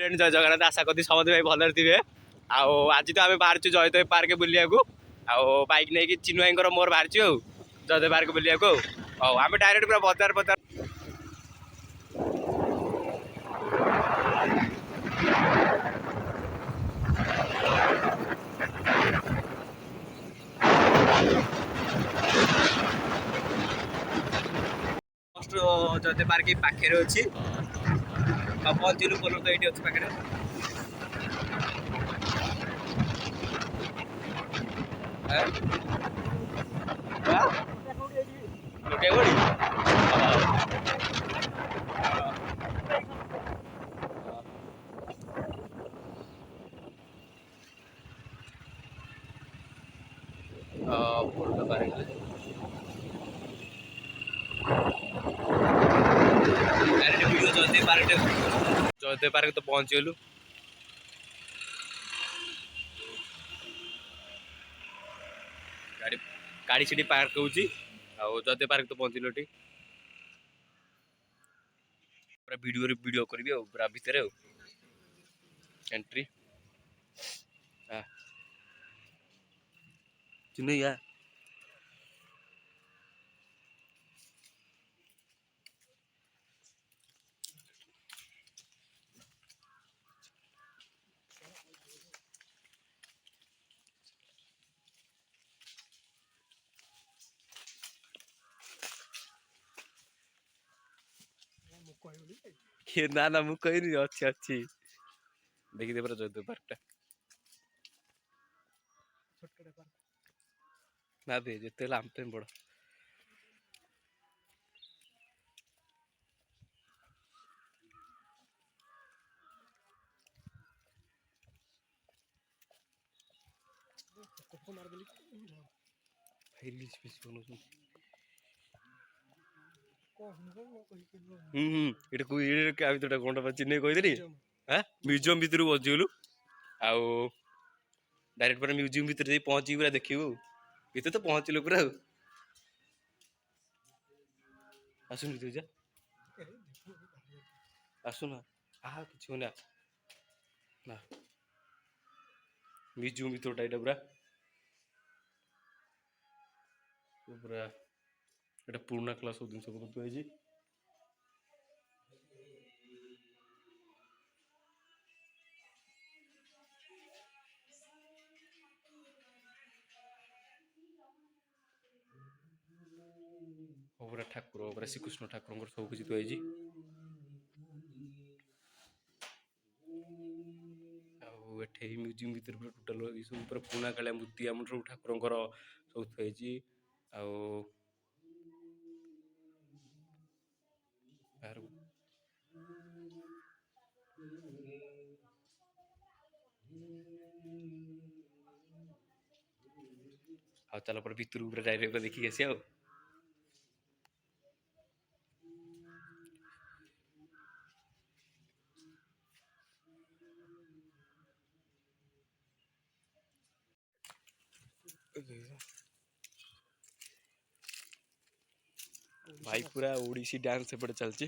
Friend जय जगन्नाथ आशा करती समझे भाई भलर थे आज तो आम बाहर जयदेव पार्क बुलिया बाइक नहीं चिन्नु भाई मोर बाहर जयदेव पार्क बुलिया आम डायरेक्ट पूरा बजार बजार जयदेव पार्क पाखे अच्छी पहुँचलु बोलो तो ये अच्छे पाखे जयदेव पार्क तो पहुँचलु गाड़ी सीढ़ी पार्क हो जयदेव पार्क तो पहुँचलु पूरा वीडियो करी पूरा भितर एंट्री चिन्ह या ना ना मुझे कहनी अच्छी अच्छी देखिए पूरा जयदेव पार्क ना दे जिते आम पे बड़ चिन्ह कही म्यूजियम भितर बजीगलु डायरेक्ट पूरा म्यूजियम भितर पहुंची पूरा देखू भीतर तो पहुंचलु पूरा आसुन जा आसुना कि ना म्यूजियम भितर टाइट पूरा पूरा এটা পুরোনা ক্লাস ও জিনিস পত্র হয়েছি পুরা ঠাকুর পুরা শ্রীকৃষ্ণ ঠাকুরଙ୍କର ସବୁ କିଛି ତ ହେଇଛି ଆଉ ଏଠି ମ୍ୟୁଜିୟମ ଭିତରେ ପୁରା ଟୋଟାଲ ଏ ସବୁ ପୁରା ପୁରୁଣା କାଳିଆ ମୂର୍ତ୍ତି ଆମର ସବୁ ଠାକୁରଙ୍କର ସବୁ ହେଇଛି ଆଉ ଆଉ ଚାଲ ପରେ ଭିତରକୁ ପୁରା ଡାଇରେକ୍ଟ ଦେଖିକି ଆସିବା ଆଉ भाई पूरा ओडिसी डांस एपटे चलती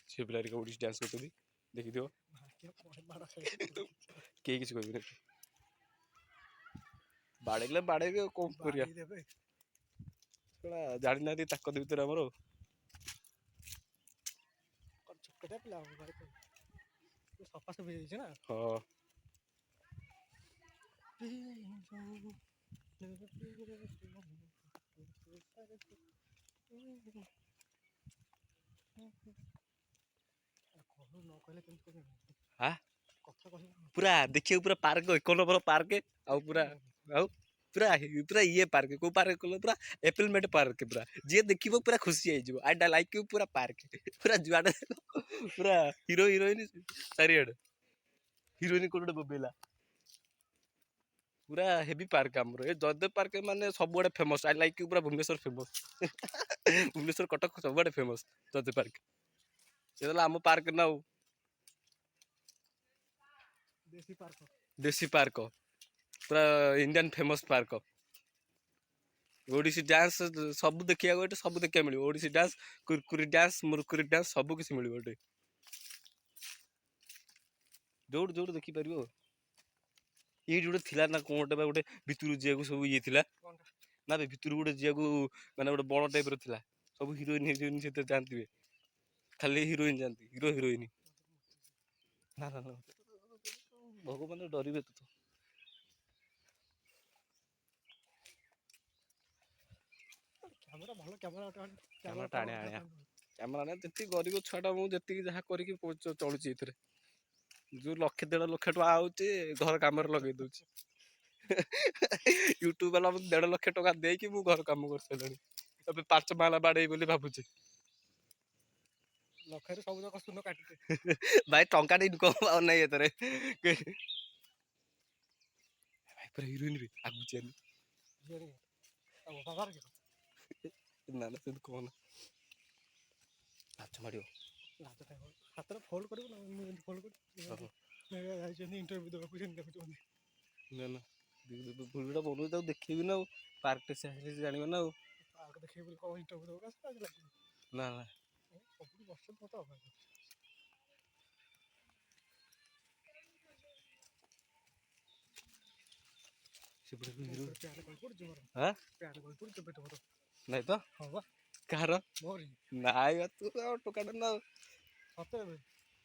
से पिला ओडिसी डांस करते देखी दियो किए किसी कहबे बाड़ेले बाड़े कौन करिया थोड़ा जानि ना ताकत भीतर हमरो छोटटा पिला भाई सफा सब हो जाई ना हां पूरा देखिए पूरा पार्क एक नंबर पार्क आउ पूरा आउ पूरा पूरा ये पार्क को पार्क पूरा एप्पलमेंट पार्क पूरा जे देखिबो पूरा खुशी आइ जबो आई लाइक यू पूरा पार्क पूरा जुआडे पूरा हीरो हीरोइन चारियाड हीरोइन कोडे बबेला पूरा हेवी पार्क हमरो ए जयदेव पार्क माने सब बडे फेमस आई लाइक यू पूरा भुवनेश्वर फेमस भुवनेश्वर कटक सब बडे फेमस जयदेव पार्क सेला हम पार्क ना देसी पार्क पूरा Indian famous park Odissi dance सब देखिया गोटे सब देखिया मिलियो ओडिसी डांस कुरकुरी डांस मुरकुरी डांस सब किसी मिलियो गोटे जोड़ जोड़ देखि परिबो ये जोड़े थिला ना कोनटे बा गोटे भितरु जिया को सब ये थिला ना बे भितरु गोटे जिया को माने गोटे बड़ टाइप रो थिला सब हीरोइन से जानथिबे खाली हीरोइन जानती हीरो हीरोइन ना ना ना भगवान डरिबे तो कैमरा टाणे आने कैमरा ने जति गरीब छुआटा मु जति जहा करिक चलुची एथरे जो लक्ष 1.5 लाख टका आउचे घर काम लगे दउची यूट्यूब वाला 1.5 लाख टका दे कि मु घर काम कर सलणी अब 5 माला बाडे बोली भाबुचे लखरे सब जक सुन काटते भाई टंका दे इनकम आ नै एथरे भाई पर हीरोइन रे आगुचे हीरोइन अब बाबार के ना ना तू कोन नाच मारियो नाच काय हातर फोल्ड करियो ना मु फोल्ड कर जाइछनी इंटरव्यू दबा पुछन देखु ना ना वीडियो बनउ त देखिबी ना पार्क से जानिबो ना पार्क देखिबी को इंटरव्यू दबा ना ना सब वर्ष फोटो आ से हीरो प्यार कोइ पड़ जमर हां प्यार कोइ पड़ के बेटो नहीं तो हां बा कार मोरी नाई बा तू टोका ना सते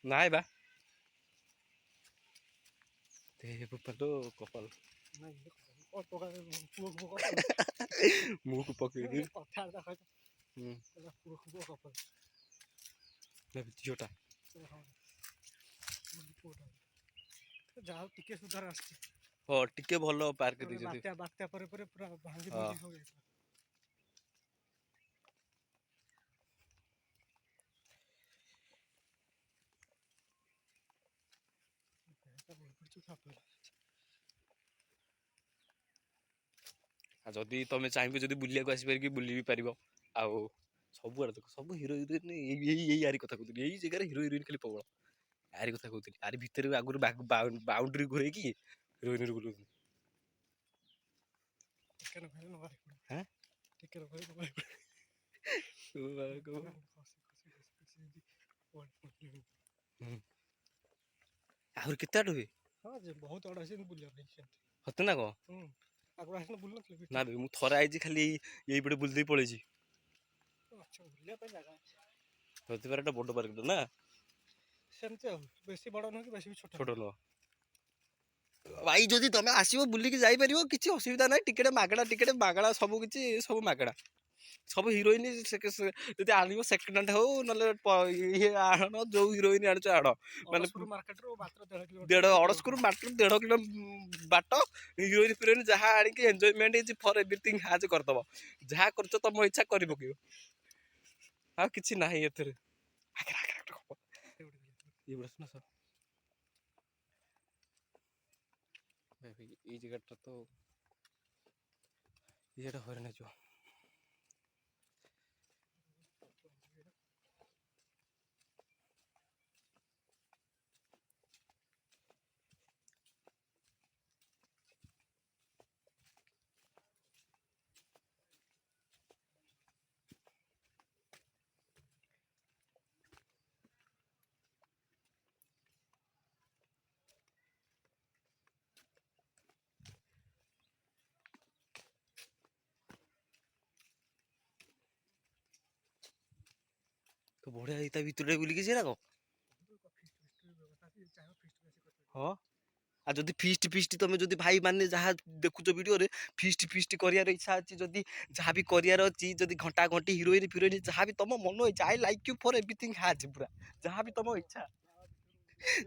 नाई बा ते पटो कपल नहीं ओ टोका पुओ को कपल मुंह को पके दी कथा देखा पुओ को कपल ना जोटा हां जाओ टिके सुधार आछी हो टिके भलो पार्क दी जदी बात्या बात्या पर पूरा भांगी भांगी हो गई जदि तुम चाहिए जब बुलिया को आसपार बुली भी पार आउ सब आड़े देख सब हिरो हिरोइन यारी कथा कहते यही जगह हिरो हिरोइन खाली प्रबल यारी कथा कहते यार भितर आगुरी बाउंड्री घुरे कि हिरोइन बुलाऊ आहुरी केते आड़ हुए हां जे बहुत आड़ आसे बुलिया हते ना को आगु आसने बुल नथले ना बे मु थरा आइजी खाली एई पटे बुल दे पळेजी अच्छा बुलिया पे जागा होते पारे बड़ पार्क ना सेमते बेसी बड़ न कि बेसी छोट छोट न भाई जदि तमे आसीबो बुली कि जाई परिबो किछि असुविधा नै टिकेट मागणा सब मागणा सब हिरोइन जदि आनिबो सेकंड हैंड हो नले ये आण जो हिरोइन आण आण माने मार्केट रो मात्र 1.5 अड़स्कुर मात्र 1.5 किलो बाट हिरोइन फिरोइन जहाँ आनी कि एंजॉयमेंट इज फॉर एवरीथिंग हाज करदबो जहाँ करछ तम इच्छा करि पकियो आ किछि नाही एथरे ये प्रश्न सर ये जगह तो ये हरने जो तो बढ़िया इता भितर बुली कि सेरा को हां आ जदि फीस्ट फीस्ट तमे जदि भाई माने जहाँ देखुछ वीडियो रे फीस्ट करियार इच्छा अछि जदि जहाँ भी करियार अछि जदि घंटा घंटी हिरोइन फिरोइन जहाँ भी तम मन इच्छा I like you for everything हाज पूरा जहाँ भी तम इच्छा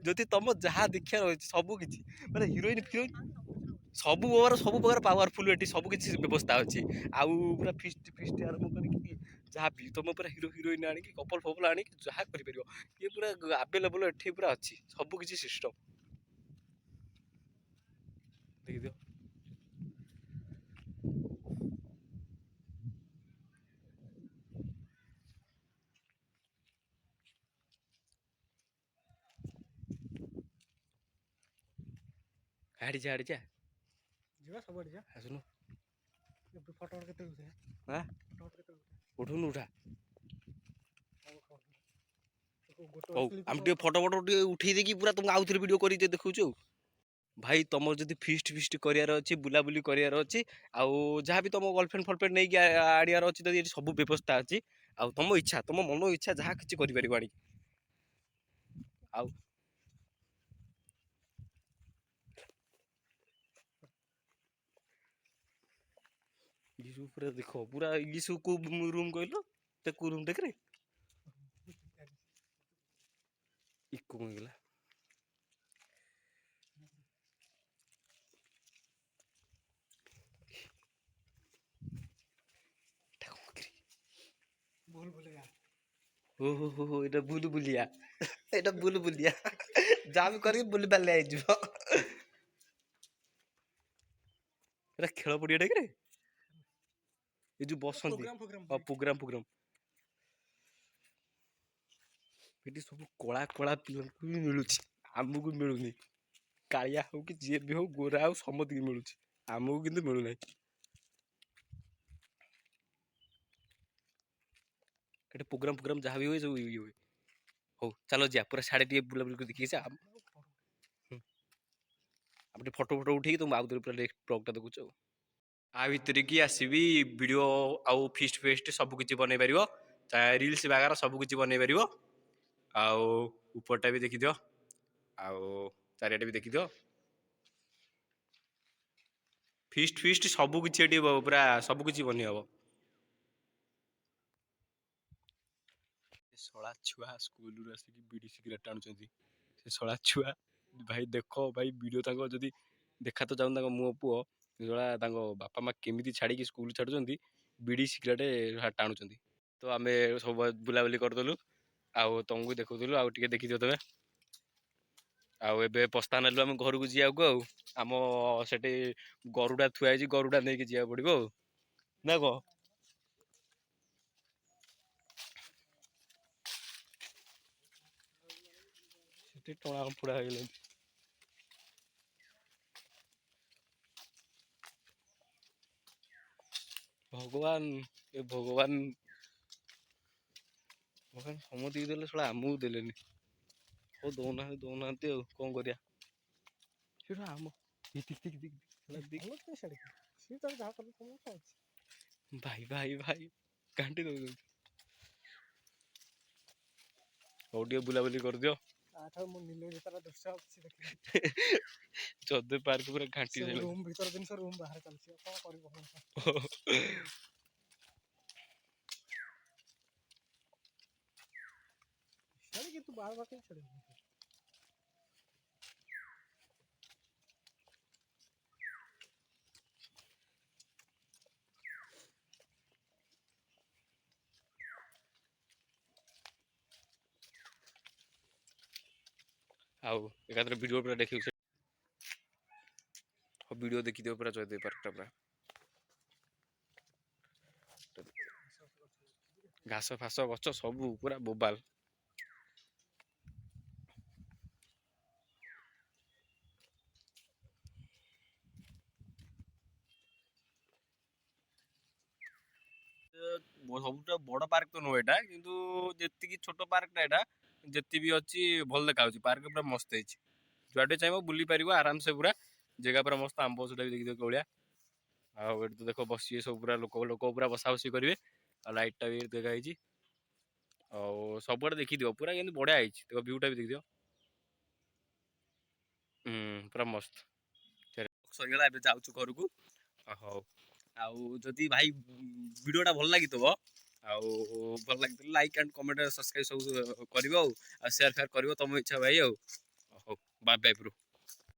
जदि तम जहाँ देखियार अछि सब किछि माने हिरोइन फिरोइन सब प्रकार पावरफुल एटी सब किछि व्यवस्था अछि आउ पूरा फीस्ट आरंभ करिकि जहाँ भी तुम पूरा हिरो हिरोइन आनी कपल फपल आनी जहाँ कर ये पूरा अवेलेबल एठी पूरा अच्छी सब किसी सिस्टम देख दियो हाड़ी जा जीवा सब आड़ी जा आसुनु फोटो केते उठे हां फोटो केते उठे उठा ହଉ ଆମେ ଟିକେ ଫଟୋ ଟିକେ ଉଠେଇ ଦେଇକି ପୁରା ତୁମକୁ ଆଉଥରେ ଭିଡ଼ିଓ କରିକି ଦେଖାଉଛୁ। ଭାଇ ତମର ଯଦି ଫିଷ୍ଟ କରିବାର ଅଛି, ବୁଲାବୁଲି କରିବାର ଅଛି, ଆଉ ଯାହା ବି ତମ ଗର୍ଲଫ୍ରେଣ୍ଡ ନେଇକି ଆଣିବାର ଅଛି, ଯଦି ଏଠି ସବୁ ବ୍ୟବସ୍ଥା ଅଛି। ଆଉ ତମ ଇଚ୍ଛା, ତମ ମନ ଇଚ୍ଛା ଯାହା କିଛି କରିପାରିବ ଆଣିକି। ଆଉ ଇସୁ ପୁରା ଦେଖ, ପୁରା ଇସୁ କୋଉ ରୁମ୍ କହିଲ? ते कोई रूम देख रहे इको कौन गला भूल भूलिया हो एटा भूल भूलिया एटा भूल भूलिया जाम करी बुली बाले आइ जबो एटा खेल पड़िया देख रे ए जो बसंती प्रोग्राम एटी सब कला कला पिलंकु मिलुची आमको मिलुनी कालिया हो कि जे भी हो गोरा हो समति मिलुची आमको किंतु मिलु नै एटे प्रोग्राम जहाँ भी हुए सब ये हुए हो चलो जा पूरा साढ़े टी बुला बुली देखिए से आप फोटो उठे तुम आउ पूरा नेक्स्ट ब्लॉग टा देखुच आ भितर की आसबि वीडियो आउ फिस्ट सब किछि बनै परिबो रील्स बागार सब किछि बनै परिबो आउ ऊपरटा भी देखि दियो आउ चारियाटा भी देखि दियो फिस्ट सब किछि एटी पूरा सब किछि बनि हबो शला छुआ स्कूल रु आसिक बीड़ी सिगरेट टाणुचंती से शला छुआ भाई देखो भाई वीडियो ताको जदी देखा तो जाउन ताको मुंह पुओ शला ताको बापा मां केमिति छाड़ी की स्कूल छाडुचंती बीड़ी सिगरेट टाणुचंती तो आमे सब बुला बुली करदलु आउ तुमको देखौदलु आउ टिके देखि दियो तबे आउ एबे पस्ता नेलु हम घर को जिया को आम सेठी गरुडा थुआ छि गरुडा नै के जिया पड़िबो ना को सेठी टणा पुडा हेले भगवान ए भगवान भगवान समति देले सला आमु देलेनी ओ दोना कौन करिया सेटा आम भाई भाई भाई घांटी दो हो टिके बुला बुली कर दियो चौदह पार्क पूरा घांटी रूम भीतर दिन से रूम बाहर चलछि कोन करबो छाड़ी के तू बार बार के छाड़ी आउ एकात्र वीडियो पूरा देखि वीडियो देखि दियो पूरा चौदह पार्क पूरा घास फास गछ सब पूरा बोबाल सबुटा बड़ पार्क तो नुह एटा किंतु जेतिकी छोट पार्क एटा जेति भी अछि भल देखा पार्क पूरा मस्त है जुआडे चाहिए बुली पार आराम से पूरा जगह पूरा मस्त आंब गछटा भी देखिए कौलिया आउ तो देख बस सब पूरा लोक लोक पूरा बसा बसी करेंगे लाइटा भी देखाई सब देखी दियो पूरा बढ़िया है व्यूटा भी देखिए पूरा मस्त सरीगला ए जाऊँ घर को हौ आउ जदि भाई वीडियोटा भल लगी आउ भल लगी लाइक एंड कमेंट सब्सक्राइब सब करिवो आ शेयर फेयर करिवो तुम इच्छा भाई आउ बाय बाय ब्रो।